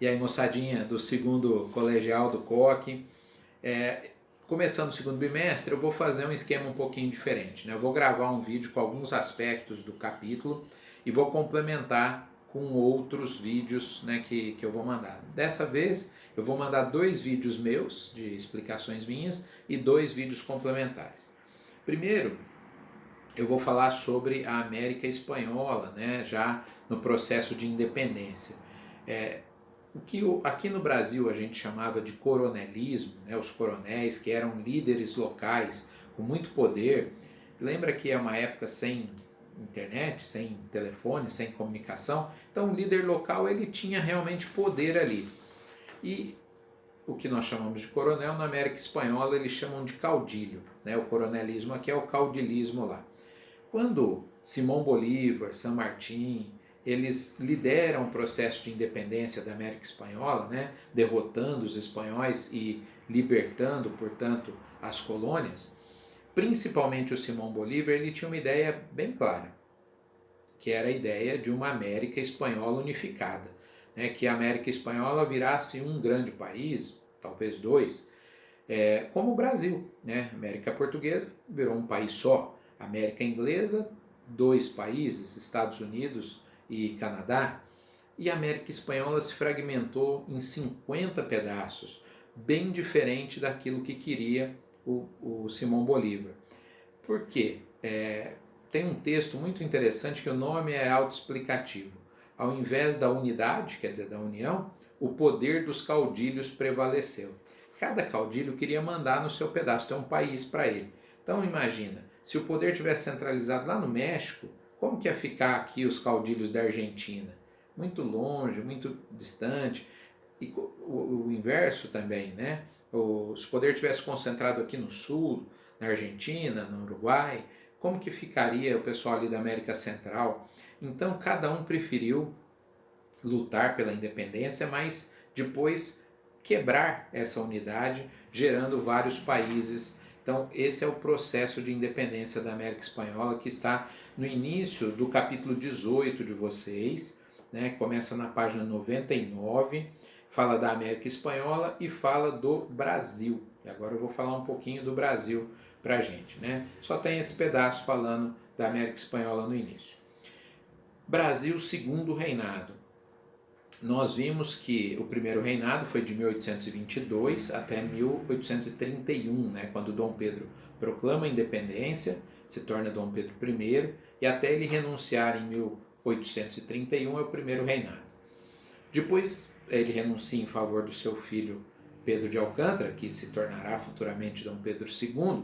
E aí, moçadinha do segundo colegial do COC, começando o segundo bimestre, eu vou fazer um esquema um pouquinho diferente, né? Eu vou gravar um vídeo com alguns aspectos do capítulo e vou complementar com outros vídeos, né, que eu vou mandar. Dessa vez, eu vou mandar 2 vídeos meus, de explicações minhas, e 2 vídeos complementares. Primeiro, eu vou falar sobre a América Espanhola, né, já no processo de independência. O que aqui no Brasil a gente chamava de coronelismo, né, os coronéis que eram líderes locais com muito poder. Lembra que é uma época sem internet, sem telefone, sem comunicação, então o líder local ele tinha realmente poder ali. E o que nós chamamos de coronel, na América Espanhola eles chamam de caudilho, né? O coronelismo aqui é o caudilismo lá. Quando Simão Bolívar, San Martín, eles lideram o processo de independência da América Espanhola, né? Derrotando os espanhóis e libertando, portanto, as colônias, principalmente o Simão Bolívar, ele tinha uma ideia bem clara, que era a ideia de uma América Espanhola unificada, né? Que a América Espanhola virasse um grande país, talvez 2, como o Brasil, né? América Portuguesa virou um país só, América Inglesa, 2 países, Estados Unidos e Canadá, e a América Espanhola se fragmentou em 50 pedaços, bem diferente daquilo que queria o Simão Bolívar. Por quê? Tem um texto muito interessante que o nome é autoexplicativo. Ao invés da unidade, quer dizer, da união, o poder dos caudilhos prevaleceu. Cada caudilho queria mandar no seu pedaço, ter um país para ele. Então imagina, se o poder tivesse centralizado lá no México, como que ia ficar aqui os caudilhos da Argentina? Muito longe, muito distante. E o inverso também, né? Se o poder tivesse concentrado aqui no sul, na Argentina, no Uruguai, como que ficaria o pessoal ali da América Central? Então cada um preferiu lutar pela independência, mas depois quebrar essa unidade, gerando vários países. Então esse é o processo de independência da América Espanhola que está no início do capítulo 18 de vocês, né? Começa na página 99, fala da América Espanhola e fala do Brasil. E agora eu vou falar um pouquinho do Brasil para a gente, né? Só tem esse pedaço falando da América Espanhola no início. Brasil, segundo reinado. Nós vimos que o primeiro reinado foi de 1822 até 1831, né, quando Dom Pedro proclama a independência, se torna Dom Pedro I, e até ele renunciar em 1831 é o primeiro reinado. Depois ele renuncia em favor do seu filho Pedro de Alcântara, que se tornará futuramente Dom Pedro II,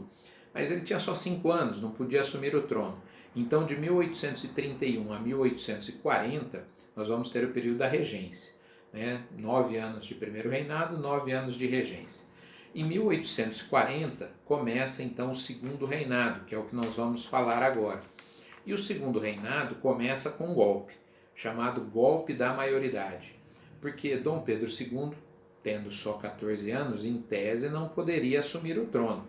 mas ele tinha só 5 anos, não podia assumir o trono. Então, de 1831 a 1840, nós vamos ter o período da regência, né? 9 anos de primeiro reinado, 9 anos de regência. Em 1840 começa então o segundo reinado, que é o que nós vamos falar agora. E o segundo reinado começa com um golpe, chamado golpe da maioridade, porque Dom Pedro II, tendo só 14 anos, em tese não poderia assumir o trono.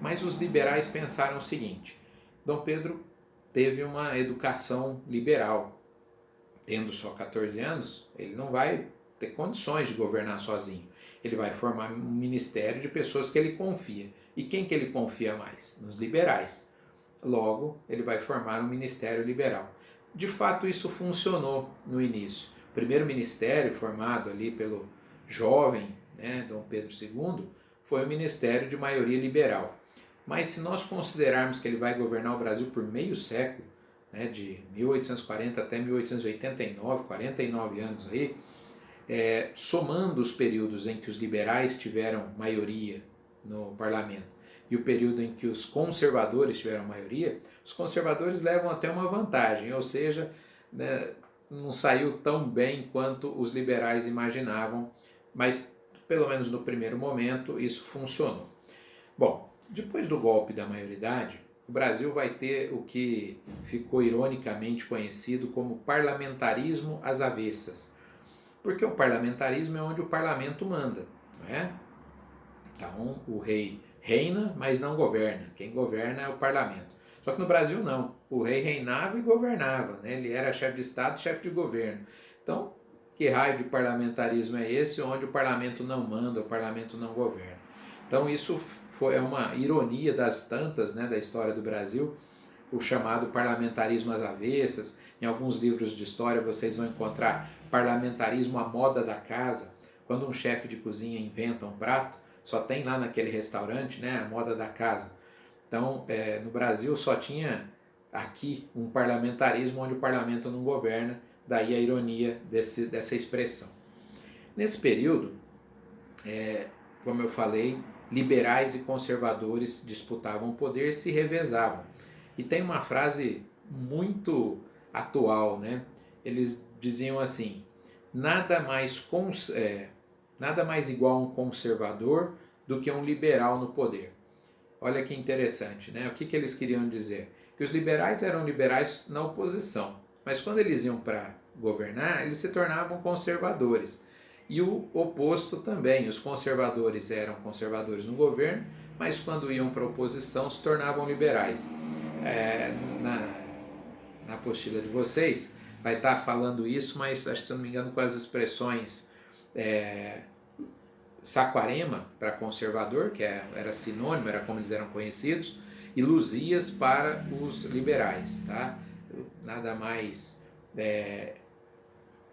Mas os liberais pensaram o seguinte: Dom Pedro teve uma educação liberal, tendo só 14 anos, ele não vai ter condições de governar sozinho. Ele vai formar um ministério de pessoas que ele confia. E quem que ele confia mais? Nos liberais. Logo, ele vai formar um ministério liberal. De fato, isso funcionou no início. O primeiro ministério formado ali pelo jovem, né, Dom Pedro II, foi um ministério de maioria liberal. Mas se nós considerarmos que ele vai governar o Brasil por meio século, né, de 1840 até 1889, 49 anos aí, somando os períodos em que os liberais tiveram maioria no parlamento e o período em que os conservadores tiveram maioria, os conservadores levam até uma vantagem, ou seja, né, não saiu tão bem quanto os liberais imaginavam, mas pelo menos no primeiro momento isso funcionou. Bom, depois do golpe da maioridade, o Brasil vai ter o que ficou ironicamente conhecido como parlamentarismo às avessas. Porque o parlamentarismo é onde o parlamento manda, não é? Então o rei reina, mas não governa. Quem governa é o parlamento. Só que no Brasil não. O rei reinava e governava, né? Ele era chefe de Estado, chefe de governo. Então que raio de parlamentarismo é esse onde o parlamento não manda, o parlamento não governa? Então isso foi uma ironia das tantas, né, da história do Brasil, o chamado parlamentarismo às avessas. Em alguns livros de história vocês vão encontrar parlamentarismo à moda da casa, quando um chefe de cozinha inventa um prato, só tem lá naquele restaurante, né, a moda da casa. Então, no Brasil só tinha aqui um parlamentarismo onde o parlamento não governa, daí a ironia dessa expressão. Nesse período, como eu falei, liberais e conservadores disputavam o poder, se revezavam. E tem uma frase muito atual, né? Eles diziam assim: nada mais igual a um conservador do que um liberal no poder. Olha que interessante, né? O que eles queriam dizer? Que os liberais eram liberais na oposição, mas quando eles iam para governar, eles se tornavam conservadores. E o oposto também, os conservadores eram conservadores no governo, mas quando iam para a oposição se tornavam liberais. Na apostila de vocês vai estar falando isso, mas se não me engano com as expressões Saquarema para conservador, que era sinônimo, era como eles eram conhecidos, e Luzias para os liberais, tá? Nada mais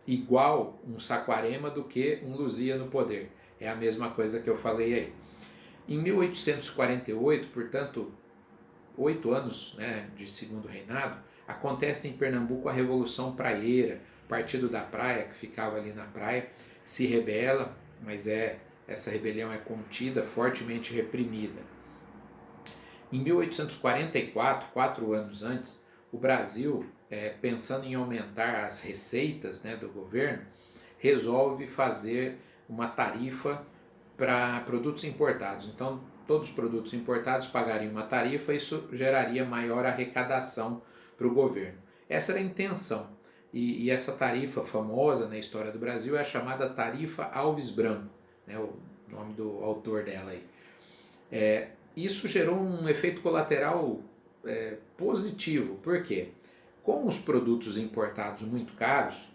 igual um Saquarema do que um Luzia no poder. É a mesma coisa que eu falei aí. Em 1848, portanto, 8 anos, né, de segundo reinado, acontece em Pernambuco a Revolução Praieira. O Partido da Praia, que ficava ali na praia, se rebela, mas essa rebelião é contida, fortemente reprimida. Em 1844, 4 anos antes, o Brasil, pensando em aumentar as receitas, né, do governo, resolve fazer uma tarifa para produtos importados. Então, todos os produtos importados pagariam uma tarifa, isso geraria maior arrecadação para o governo. Essa era a intenção. E essa tarifa famosa na história do Brasil é a chamada Tarifa Alves Branco, né, o nome do autor dela aí. Isso gerou um efeito colateral positivo. Por quê? Com os produtos importados muito caros,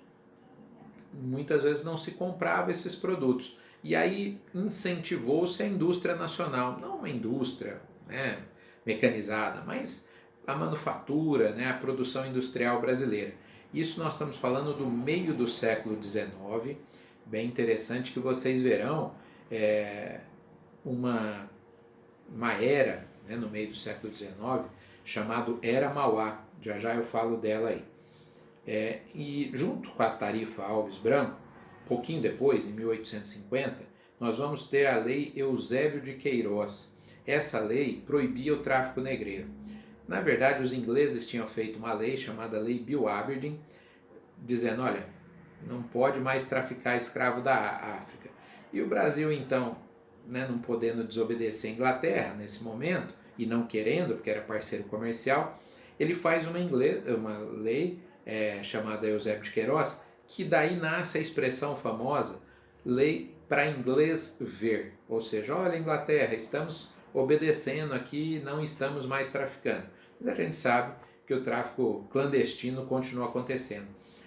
muitas vezes não se comprava esses produtos. E aí incentivou-se a indústria nacional, não uma indústria, né, mecanizada, mas a manufatura, né, a produção industrial brasileira. Isso nós estamos falando do meio do século XIX, bem interessante que vocês verão uma era, né, no meio do século XIX, chamado Era Mauá, já eu falo dela aí. E junto com a tarifa Alves Branco, pouquinho depois, em 1850, nós vamos ter a Lei Eusébio de Queiroz. Essa lei proibia o tráfico negreiro. Na verdade, os ingleses tinham feito uma lei chamada Lei Bill Aberdeen, dizendo, olha, não pode mais traficar escravo da África. E o Brasil, então, né, não podendo desobedecer a Inglaterra nesse momento, e não querendo, porque era parceiro comercial, ele faz uma lei chamada Eusébio de Queiroz, que daí nasce a expressão famosa, lei para inglês ver. Ou seja, olha Inglaterra, estamos obedecendo aqui, não estamos mais traficando. Mas a gente sabe que o tráfico clandestino continua acontecendo.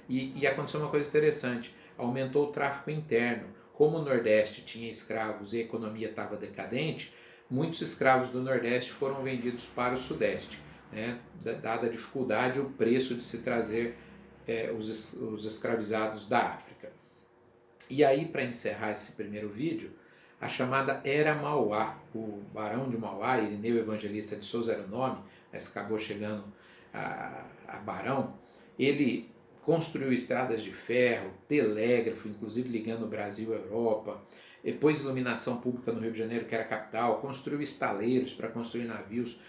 E aconteceu uma coisa interessante, aumentou o tráfico interno. Como o Nordeste tinha escravos e a economia estava decadente, muitos escravos do Nordeste foram vendidos para o Sudeste, né? Dada a dificuldade, o preço de se trazer os escravizados da África. E aí, para encerrar esse primeiro vídeo, a chamada Era Mauá, o Barão de Mauá, Irineu Evangelista de Souza era o nome, mas acabou chegando a Barão, ele construiu estradas de ferro, telégrafo, inclusive ligando o Brasil à Europa, depois iluminação pública no Rio de Janeiro, que era a capital, construiu estaleiros para construir navios,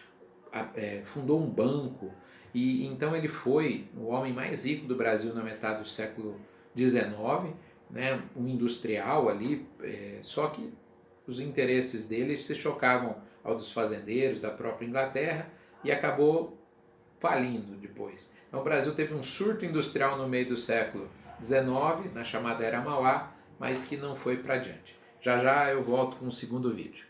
fundou um banco, e então ele foi o homem mais rico do Brasil na metade do século XIX, né, um industrial ali, só que os interesses dele se chocavam ao dos fazendeiros, da própria Inglaterra, e acabou falindo depois. Então o Brasil teve um surto industrial no meio do século XIX, na chamada Era Mauá, mas que não foi para adiante. Já eu volto com o segundo vídeo.